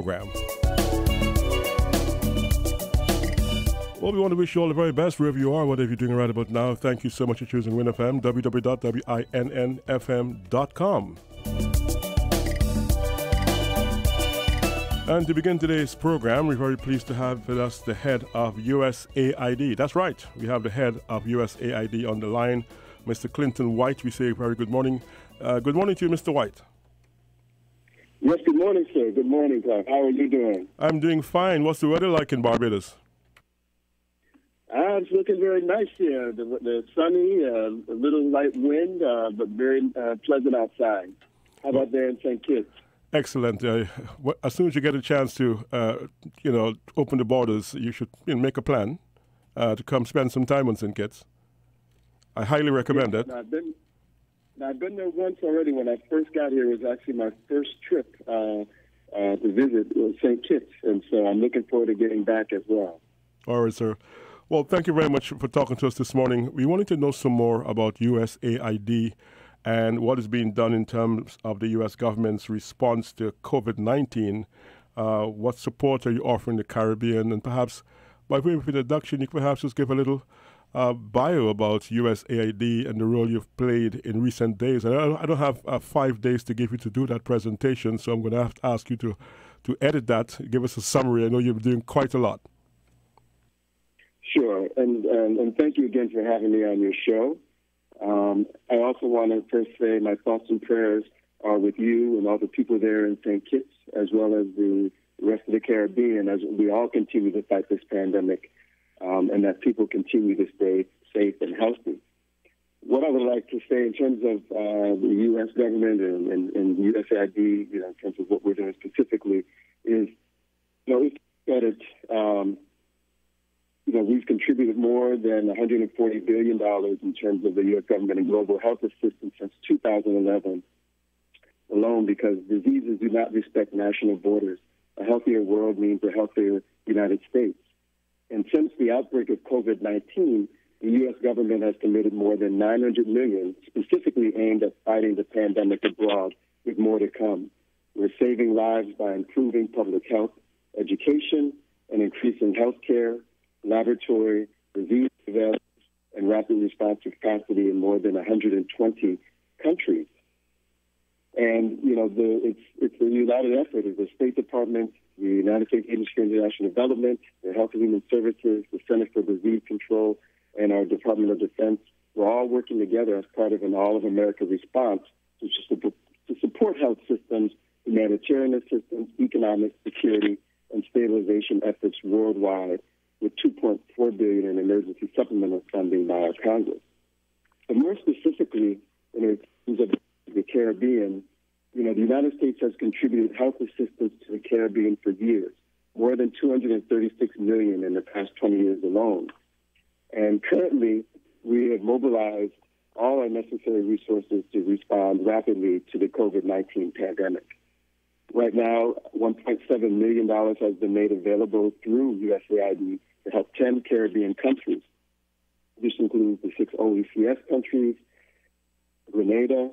program. Well, we want to wish you all the very best wherever you are, whatever you're doing right about now. Thank you so much for choosing WinFM, www.winnfm.com. And to begin today's program, we're very pleased to have with us the head of USAID. That's right, we have the head of USAID on the line, Mr. Clinton White. We say very good morning. Good morning to you, Mr. White. Yes, good morning, sir. Good morning, Clive. How are you doing? I'm doing fine. What's the weather like in Barbados? It's looking very nice here. The sunny, a little light wind, but very pleasant outside. How about there in St. Kitts? Excellent. As soon as you get a chance to, open the borders, you should make a plan to come spend some time on St. Kitts. I highly recommend it. I've been there once already. When I first got here, it was actually my first trip to visit St. Kitts, and so I'm looking forward to getting back as well. All right, sir. Well, thank you very much for talking to us this morning. We wanted to know some more about USAID and what is being done in terms of the U.S. government's response to COVID-19. What support are you offering the Caribbean? And perhaps, by way of introduction, you could perhaps just give a little bio about USAID and the role you've played in recent days. And I don't have 5 days to give you to do that presentation, so I'm going to have to ask you to edit that, give us a summary. I know you're doing quite a lot. Sure, and thank you again for having me on your show. I also want to first say my thoughts and prayers are with you and all the people there in St. Kitts, as well as the rest of the Caribbean, as we all continue to fight this pandemic, and that people continue to stay safe and healthy. What I would like to say in terms of the U.S. government and USAID, in terms of what we're doing specifically, is, we've contributed more than $140 billion in terms of the U.S. government and global health assistance since 2011 alone, because diseases do not respect national borders. A healthier world means a healthier United States. And since the outbreak of COVID-19, the U.S. government has committed more than $900 million specifically aimed at fighting the pandemic abroad, with more to come. We're saving lives by improving public health, education, and increasing health care, laboratory, disease surveillance, and rapid response capacity in more than 120 countries. And, it's a united effort of the State Department, the United States Agency for International Development, the Health and Human Services, the Center for Disease Control, and our Department of Defense. We're all working together as part of an all-of-America response to support health systems, humanitarian assistance, economic security, and stabilization efforts worldwide, with $2.4 billion in emergency supplemental funding by our Congress. But more specifically, in terms of the Caribbean, the United States has contributed health assistance to the Caribbean for years, more than $236 million in the past 20 years alone. And currently, we have mobilized all our necessary resources to respond rapidly to the COVID-19 pandemic. Right now, $1.7 million has been made available through USAID to help 10 Caribbean countries. This includes the 6 OECS countries, Grenada,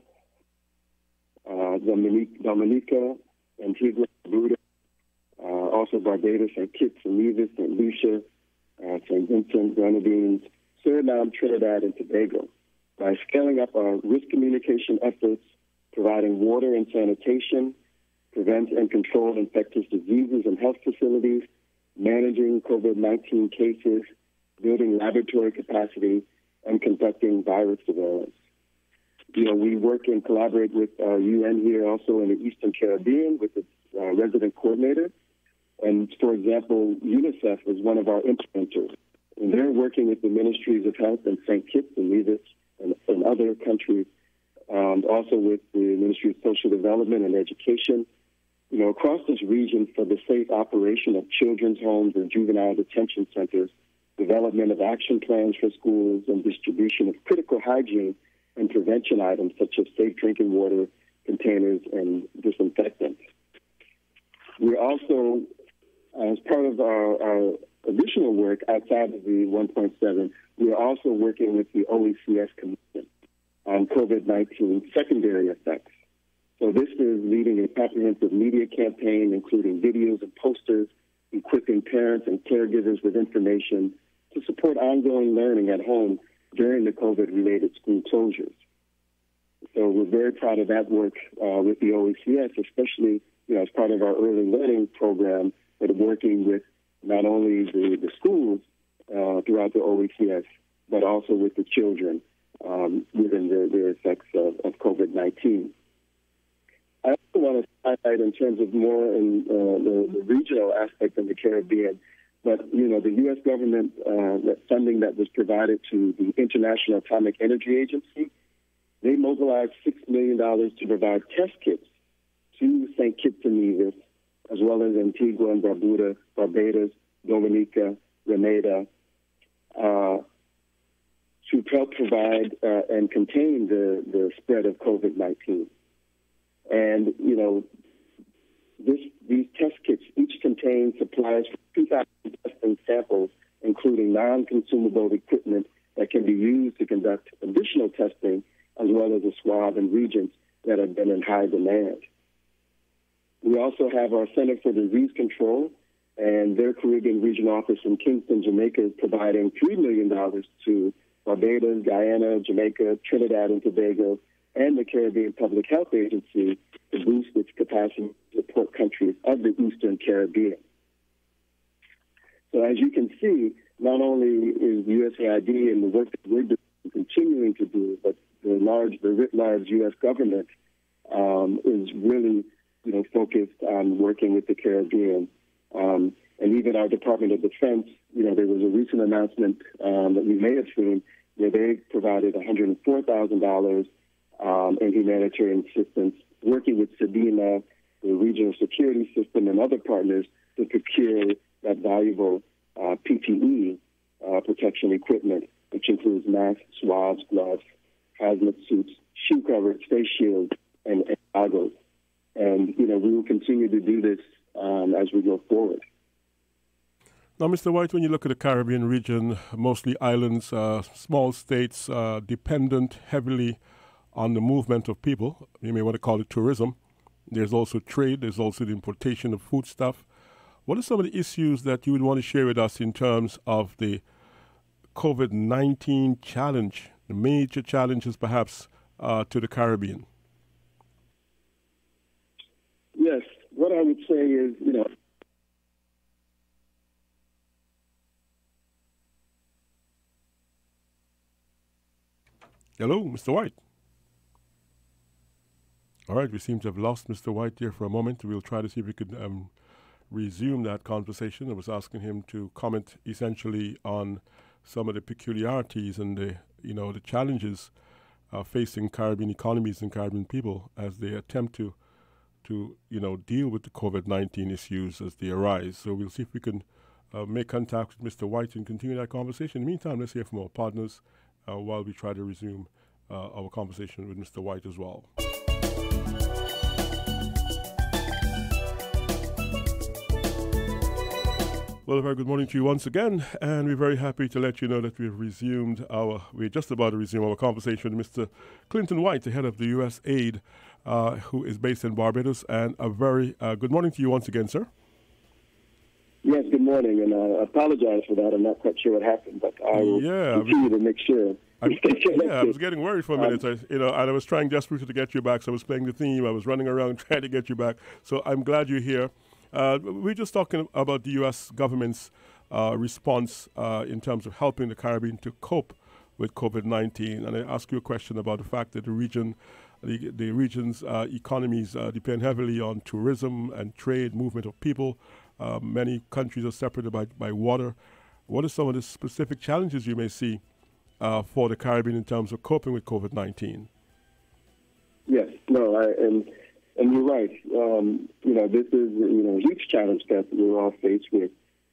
Dominica, Antigua, Barbuda, also Barbados, St. Kitts and Nevis, St. Lucia, St. Vincent, Grenadines, Suriname, Trinidad, and Tobago. By scaling up our risk communication efforts, providing water and sanitation, prevent and control infectious diseases in health facilities, managing COVID-19 cases, building laboratory capacity, and conducting virus surveillance. We work and collaborate with UN here also in the Eastern Caribbean with its resident coordinator. And, for example, UNICEF is one of our implementers. And they're working with the Ministries of Health in St. Kitts and Nevis and other countries, also with the Ministry of Social Development and Education, across this region for the safe operation of children's homes and juvenile detention centers, development of action plans for schools, and distribution of critical hygiene and prevention items such as safe drinking water containers and disinfectants. We're also, as part of our additional work outside of the 1.7, we're also working with the OECS Commission on COVID-19 secondary effects. So this is leading a comprehensive media campaign, including videos and posters, equipping parents and caregivers with information to support ongoing learning at home during the COVID-related school closures. So we're very proud of that work with the OECS, especially as part of our early learning program, that are working with not only the schools throughout the OECS, but also with the children within the effects of COVID-19. I also want to highlight in terms of more in the regional aspect of the Caribbean, but, the U.S. government, that funding that was provided to the International Atomic Energy Agency, they mobilized $6 million to provide test kits to St. Kitts and Nevis, as well as Antigua and Barbados, Dominica, Grenada, to help provide and contain the spread of COVID-19. And, these test kits each contain supplies for 2,000 testing samples, including non-consumable equipment that can be used to conduct additional testing, as well as a swab in regions that have been in high demand. We also have our Center for Disease Control and their Caribbean Regional Office in Kingston, Jamaica, is providing $3 million to Barbados, Guyana, Jamaica, Trinidad and Tobago, and the Caribbean Public Health Agency to boost its capacity to support countries of the Eastern Caribbean. So as you can see, not only is USAID and the work that we're doing continuing to do, but the writ large U.S. government is really, focused on working with the Caribbean. And even our Department of Defense, there was a recent announcement that you may have seen where they provided $104,000 in humanitarian assistance, working with SEDINA, the regional security system, and other partners to procure that valuable PPE protection equipment, which includes masks, swabs, gloves, hazmat suits, shoe covers, face shields, and goggles. And, we will continue to do this as we go forward. Now, Mr. White, when you look at the Caribbean region, mostly islands, small states, dependent heavily on the movement of people, you may want to call it tourism. There's also trade. There's also the importation of foodstuff. What are some of the issues that you would want to share with us in terms of the COVID-19 challenge, the major challenges perhaps to the Caribbean? Yes. What I would say is, Hello, Mr. White. All right, we seem to have lost Mr. White here for a moment. We'll try to see if we could resume that conversation. I was asking him to comment essentially on some of the peculiarities and the challenges facing Caribbean economies and Caribbean people as they attempt to deal with the COVID-19 issues as they arise. So we'll see if we can make contact with Mr. White and continue that conversation. In the meantime, let's hear from our partners while we try to resume our conversation with Mr. White as well. Well, a very good morning to you once again, and we're very happy to let you know that we're just about to resume our conversation with Mr. Clinton White, the head of the USAID, who is based in Barbados, and a very good morning to you once again, sir. Yes, good morning, and I apologize for that. I'm not quite sure what happened, but I will continue to make sure. I was getting worried for a minute, and I was trying desperately to get you back, so I was playing the theme. I was running around trying to get you back, so I'm glad you're here. We're just talking about the U.S. government's response in terms of helping the Caribbean to cope with COVID-19. And I ask you a question about the fact that the region's economies depend heavily on tourism and trade, movement of people. Many countries are separated by water. What are some of the specific challenges you may see for the Caribbean in terms of coping with COVID-19? Yes, and you're right. This is a huge challenge that we're all faced with,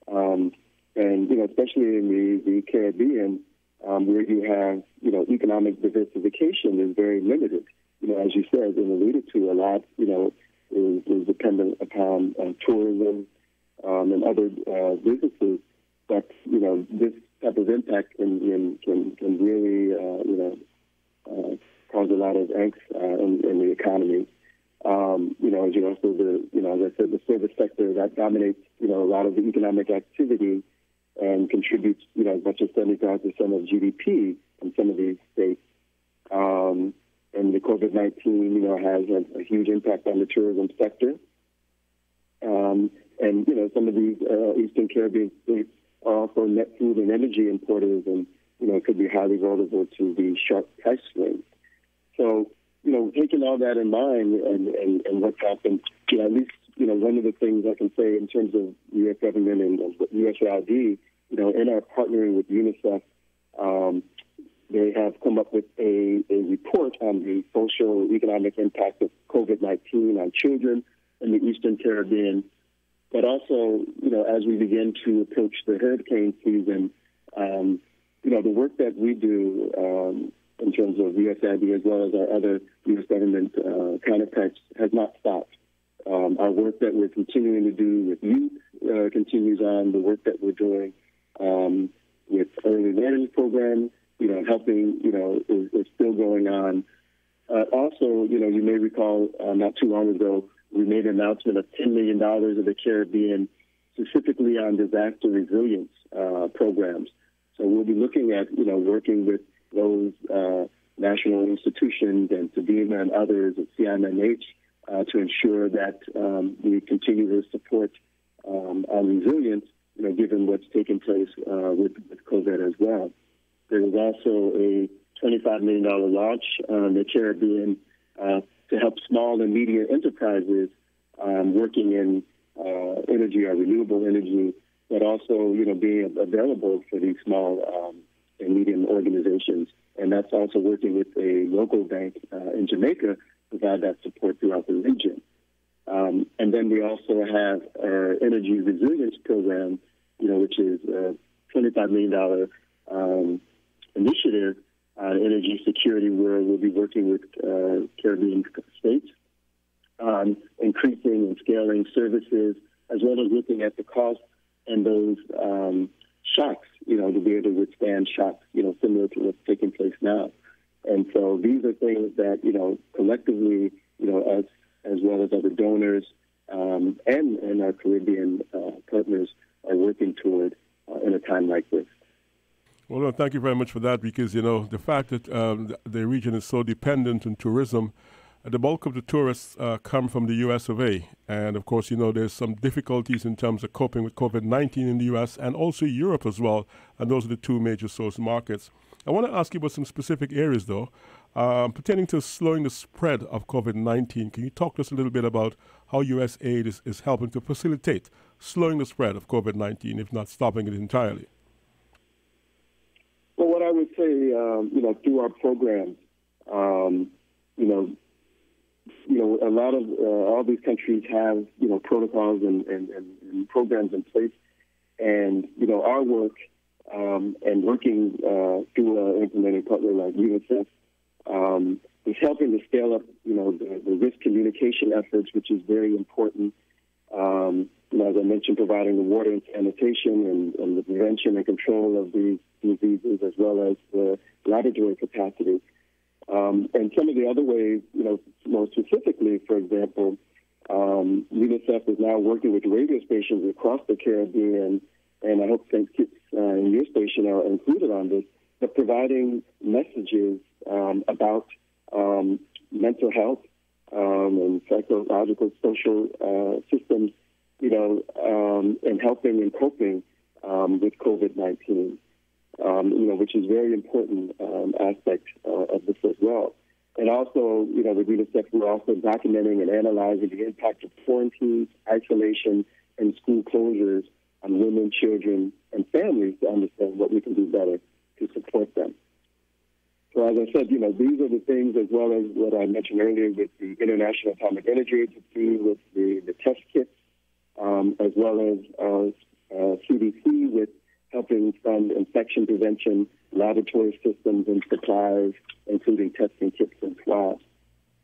and especially in the Caribbean, where you have economic diversification is very limited. As you said and alluded to, a lot is dependent upon tourism and other businesses. But this type of impact can really cause a lot of angst in the economy. As you also as I said, the service sector that dominates, a lot of the economic activity and contributes, as much as 75% of GDP in some of these states. And the COVID-19, has a huge impact on the tourism sector. And, some of these Eastern Caribbean states are also net food and energy importers and, could be highly vulnerable to the sharp price swings. So, taking all that in mind and what's happened, at least, one of the things I can say in terms of U.S. government and USAID, in our partnering with UNICEF, they have come up with a report on the social economic impact of COVID-19 on children in the Eastern Caribbean. But also, as we begin to approach the hurricane season, the work that we do in terms of USAID as well as our other U.S. government counterparts has not stopped. Our work that we're continuing to do with youth continues on. The work that we're doing with early learning programs, helping, is still going on. Also, you may recall not too long ago, we made an announcement of $10 million of the Caribbean specifically on disaster resilience programs. So we'll be looking at, working with those national institutions and SEDIMA and others at CIMNH to ensure that we continue to support on resilience, given what's taken place with COVID as well. There was also a $25 million launch in the Caribbean to help small and medium enterprises working in energy or renewable energy, but also, being available for these small and medium organizations. And that's also working with a local bank in Jamaica to provide that support throughout the region. And then we also have our energy resilience program, which is a $25 million initiative on energy security, where we'll be working with Caribbean states on increasing and scaling services, as well as looking at the cost and those shocks, to be able to withstand shocks, similar to what's taking place now. And so these are things that, collectively, us as well as other donors and our Caribbean partners are working toward in a time like this. Well, no, thank you very much for that, because, the fact that the region is so dependent on tourism, the bulk of the tourists come from the U.S. of A. And, of course, there's some difficulties in terms of coping with COVID-19 in the U.S. and also Europe as well. And those are the two major source markets. I want to ask you about some specific areas, though, pertaining to slowing the spread of COVID-19. Can you talk to us a little bit about how USAID is helping to facilitate slowing the spread of COVID-19, if not stopping it entirely? Well, what I would say, through our programs, a lot of all these countries have, protocols and programs in place. And, our work and working through an implementing partner like UNICEF is helping to scale up, the risk communication efforts, which is very important. As I mentioned, providing the water and sanitation and the prevention and control of these diseases, as well as the laboratory capacity. And some of the other ways, more specifically, for example, UNICEF is now working with radio stations across the Caribbean, and I hope St. Kitts and your station are included on this, but providing messages about mental health and psychological, social systems, and helping and coping with COVID-19. Which is a very important aspect of this as well. And also, with UNICEF, we're also documenting and analyzing the impact of quarantines, isolation, and school closures on women, children, and families to understand what we can do better to support them. So as I said, these are the things, as well as what I mentioned earlier with the International Atomic Energy Agency, with the test kits, as well as CDC with helping fund infection prevention, laboratory systems and supplies, including testing kits and swabs.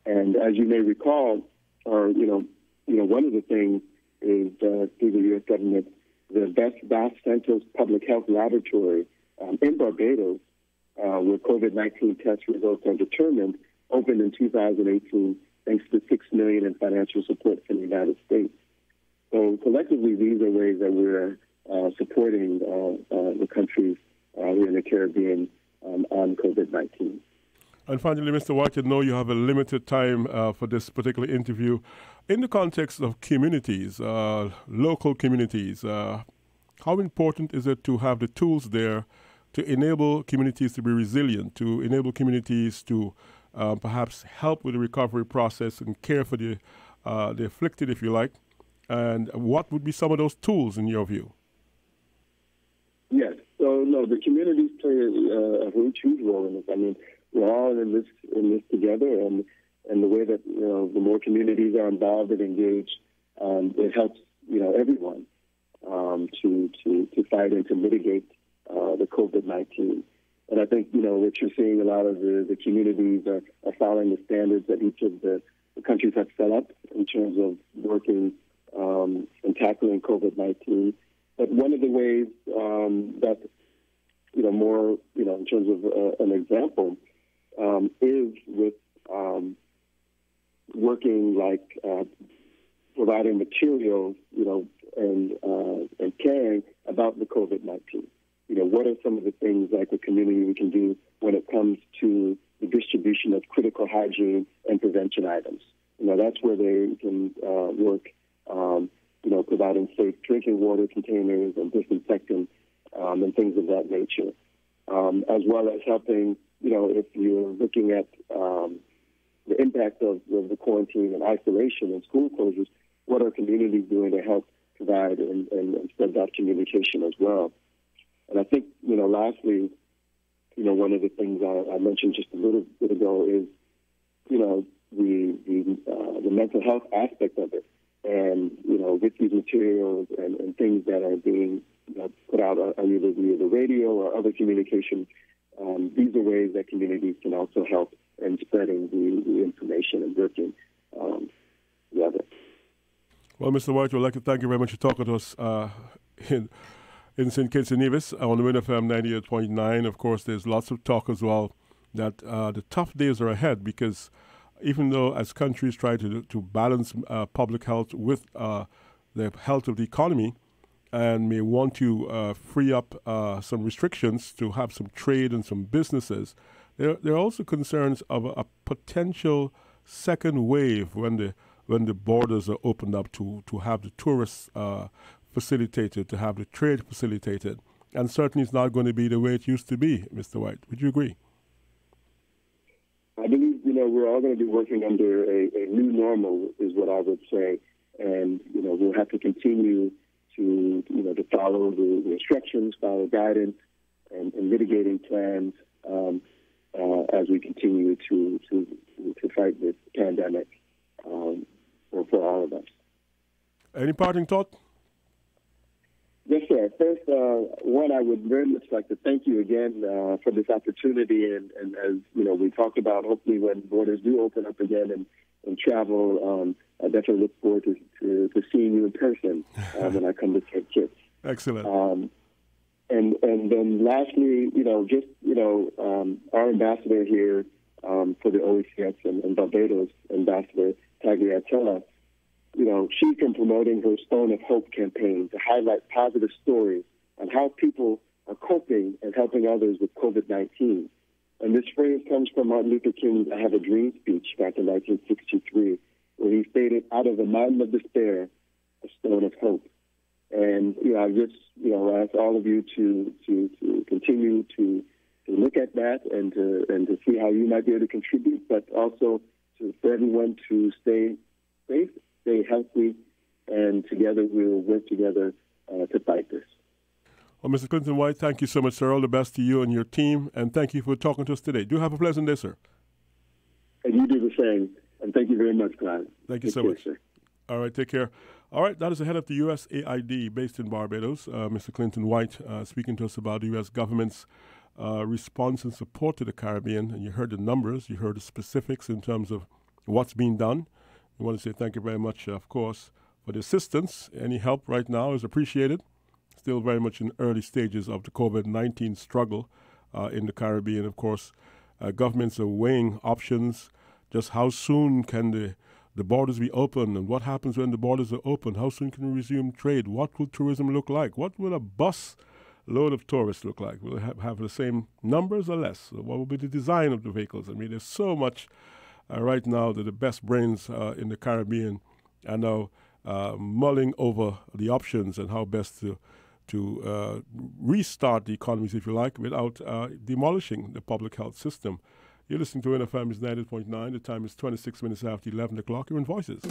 And as you may recall, one of the things is through the U.S. government, the Best Centers Public Health Laboratory in Barbados, where COVID-19 test results are determined, opened in 2018. thanks to $6 million in financial support from the United States. So collectively, these are ways that we're supporting the countries here in the Caribbean on COVID-19. And finally, Mr. White, I know you have a limited time for this particular interview. In the context of communities, local communities, how important is it to have the tools there to enable communities to be resilient, to enable communities to perhaps help with the recovery process and care for the afflicted, if you like? And what would be some of those tools in your view? Yes. So, no, the communities play a huge role in this. I mean, we're all in this together, and the way that the more communities are involved and engaged, it helps everyone to fight and to mitigate the COVID-19. And I think what you're seeing, a lot of the communities are following the standards that each of the countries have set up in terms of working and tackling COVID-19. But one of the ways that more in terms of an example. Is with working like providing materials, and caring about the COVID-19. What are some of the things like the community we can do when it comes to the distribution of critical hygiene and prevention items? That's where they can work, providing safe drinking water containers and disinfectant and things of that nature, as well as helping. If you're looking at the impact of the quarantine and isolation and school closures, what are communities doing to help provide and spread that communication as well? And I think, lastly, one of the things I mentioned just a little bit ago is, the mental health aspect of it. And, with these materials and things that are being put out on either the radio or other communication, these are ways that communities can also help in spreading the information and working together. Well, Mr. White, we'd like to thank you very much for talking to us in St. Kitts and Nevis on the Win FM 98.9. Of course, there's lots of talk as well that the tough days are ahead, because even though as countries try to balance public health with the health of the economy, and may want to free up some restrictions to have some trade and some businesses, there are also concerns of a potential second wave when the borders are opened up to have the tourists facilitated, to have the trade facilitated. And certainly it's not going to be the way it used to be, Mr. White. Would you agree? I believe, we're all going to be working under a new normal, is what I would say. And, we'll have to continue to follow the instructions, follow guidance, and mitigating plans as we continue to fight this pandemic for all of us. Any parting thought? Yes, sir. First, one, I would very much like to thank you again for this opportunity. And as we talked about, hopefully when borders do open up again and travel, I definitely look forward to seeing you in person when I come to St. Kitts. Excellent. And then lastly, our ambassador here for the OECS and Barbados, Ambassador Tagliatella, she's been promoting her Stone of Hope campaign to highlight positive stories on how people are coping and helping others with COVID-19. And this phrase comes from Martin Luther King's I Have a Dream speech back in 1963, where he stated, out of the mountain of despair, a stone of hope. And, I just, ask all of you to continue to look at that and to see how you might be able to contribute, but also for everyone to stay safe, stay healthy, and together we'll work together to fight this. Well, Mr. Clinton White, thank you so much, sir. All the best to you and your team, and thank you for talking to us today. Do have a pleasant day, sir. And you do the same. And thank you very much, Clive. Thank you so much. Sir. All right, take care. All right, that is the head of the USAID based in Barbados, Mr. Clinton White, speaking to us about the U.S. government's response and support to the Caribbean. And you heard the numbers, you heard the specifics in terms of what's being done. We want to say thank you very much, of course, for the assistance. Any help right now is appreciated. Still very much in early stages of the COVID-19 struggle in the Caribbean. Of course, governments are weighing options just how soon can the borders be open, and what happens when the borders are open? How soon can we resume trade? What will tourism look like? What will a bus load of tourists look like? Will it have the same numbers or less? What will be the design of the vehicles? I mean, there's so much right now that the best brains in the Caribbean are now mulling over the options and how best to restart the economies, if you like, without demolishing the public health system. You're listening to NFM's 90.9. The time is 26 minutes after 11 o'clock. You're in Voices.